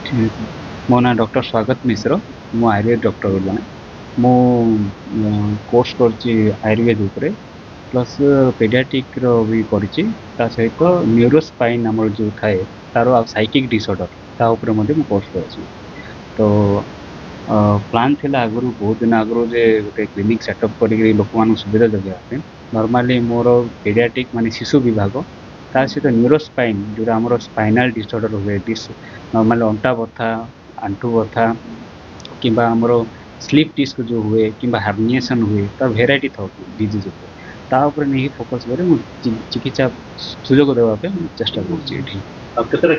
हम्म, मो ना डॉक्टर स्वागत मिश्र मु आयुर्वेद डॉक्टर जन मु कोर्स कर आयुर्वेद उपरे प्लस पेडियाट्रिक रो भी करिछि ता सहित न्यूरोस्पाइन हमर जो थाए तारो आ साइकिक डिसऑर्डर ता उपरे मध्ये मु कोर्स करछि तो प्लान थिला आगु बहुत दिन आगु जे गोटे क्लिनिक सेटअप करी लोक मान सुविधा जगह नॉर्मली मोर पेडियाट्रिक माने शिशु विभाग ता सहित न्यूरोस्पाइन जो हमर स्पाइनल डिसऑर्डर हुए नॉर्मल अंटा बथा आंठू बथा किंबा हमर स्लीप डिस्क जो हुए किंबा हार्निएशन हुए ता वेराइटी था डिजीज ता ऊपर नहीं फोकस करे मु चिकित्सा सुयोग देवा पे चेष्टा करछि एठी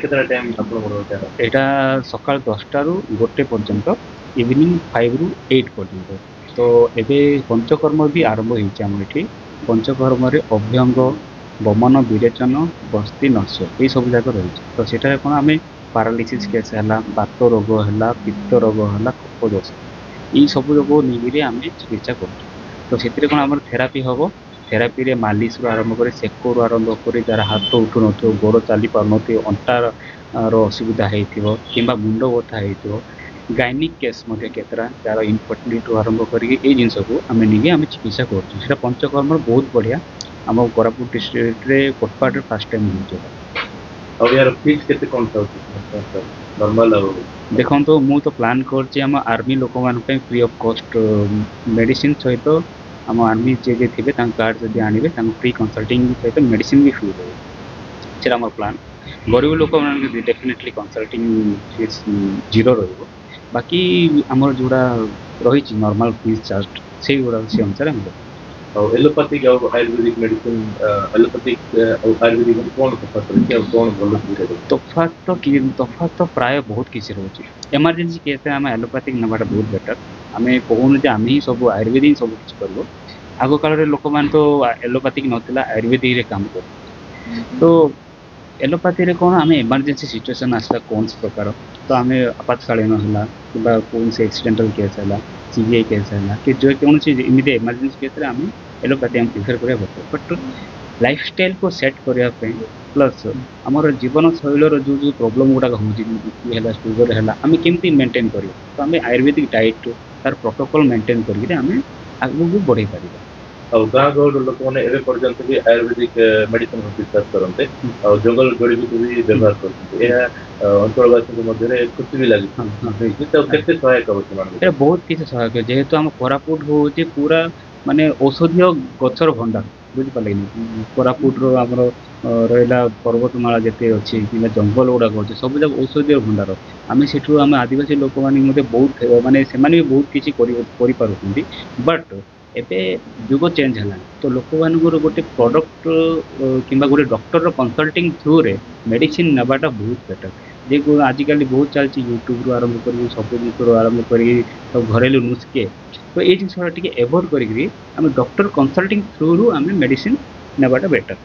केतरा टाइम आपन एटा सकाळ 10टा रु गोटे पर्यंत इवनिंग 5 रु 8 पर्यंत तो एबे पंचकर्म भी आरंभ होइछ हम एठी पंचकर्म रे अभ्यंग बमन विरेचन बस्ती नस्य ये सब जाक रही तो सेटा कोन आमे पैरालिसिस केस है बात रोग है पित्त रोग है कफ दोष ये सब रोग नहीं आम चिकित्सा कर तो से आम थेरापी हम थेरापी रे मालिश रू आरंभ कर सेक रू आरंभ कर जार हाथ उठू न गोड़ चली पार अंटार असुविधा हो कि मुंड बथा हो गायनिक केस केतरा जार इनफर्टिलिटी आरंभ करके जिन को आम नहीं चिकित्सा कर पंचकर्म बहुत बढ़िया आम कोरापुट डिस्ट्रिक्ट रे कोटपाट फर्स्ट टाइम और यार फीस केते कोन था नॉर्मल देखो तो मु तो प्लान करछि हम आर्मी लोक मान पे फ्री ऑफ कॉस्ट मेडिसिन सहित हम आर्मी जे थिबे तां कार्ड जदि आनिबे तां फ्री कंसल्टिंग सहित मेडिसिन भी फ्री देबे सेरा हमर प्लान गरीब लोक मान डेफिनेटली कंसल्टिंग फीस जीरो रहइबो बाकी हमर जोड़ा रहिछि नॉर्मल फीस चार्ज से गुडा से अनुसार हम और एलोपैथिक और आयुर्वेदिक मेडिसिन एलोपैथिक और आयुर्वेदिक में कौन तफात रही है और कौन भलो तफात तो प्राय बहुत किसी रोचे इमरजेंसी केस आम एलोपैथिक नवाटा बहुत बेटर आम कहून जे आम ही सब आयुर्वेदिक सब किसी कर आग काल लोक मैंने तो एलोपैथिक नाला आयुर्वेदिक रे काम कर तो एलोपैथी रे कौन आम इमरजेंसी सिचुएसन आसला कौन से प्रकार तो आम आपातकालीन है कि कौन से एक्सीडेंटल केस है सीबीआई केस है कि जो कौन सी इमिडिएट इमरजेंसी केस आम एलोपैथी आम प्रिफर करा बट लाइफ स्टाइल को सेट करने प्लस आमर जीवन शैल जो जो प्रोब्लेम गुड़ाक हो सुगर है आम केमती मेंटेन कर तो आम आयुर्वेदिक डाइट तार प्रोटोकॉल मेंटेन करके आम आगू बढ़े पार और गाँ गहल लोक मैंने एवं पर्यंत भी आयुर्वेदिक मेडिसिन विश्वास करते और जंगल जड़ी भी व्यवहार करते अंचलवासी मध्य खुशी भी लगी सहायक हो बहुत किसी सहायक जेहेतु आम कोरापुट हूँ पूरा माने औषधीय गचर भंडार बुझिपारे कोरापुट आमर रहा पर्वतमाला जिते अच्छी कि जंगल गुड़ाक अच्छे सब जगह औषधीय भंडार आम से आम आदिवासी लोक मैंने बहुत माने से बहुत किसी बट एबे जुग चेंज है तो लोक मान गोटे प्रोडक्ट कि गोटे डॉक्टर कंसल्टिंग थ्रू रे मेडिसिन नवाटा बहुत बेटर जे आजिकल बहुत चलती यूट्यूब रू आरंभ कर सब जिन आरंभ कर सब घरेलू नुस्खे तो ये जिनसा टी एवोड करी डॉक्टर कंसल्टिंग थ्रू रू आम मेडिसिन नवाटा बेटर।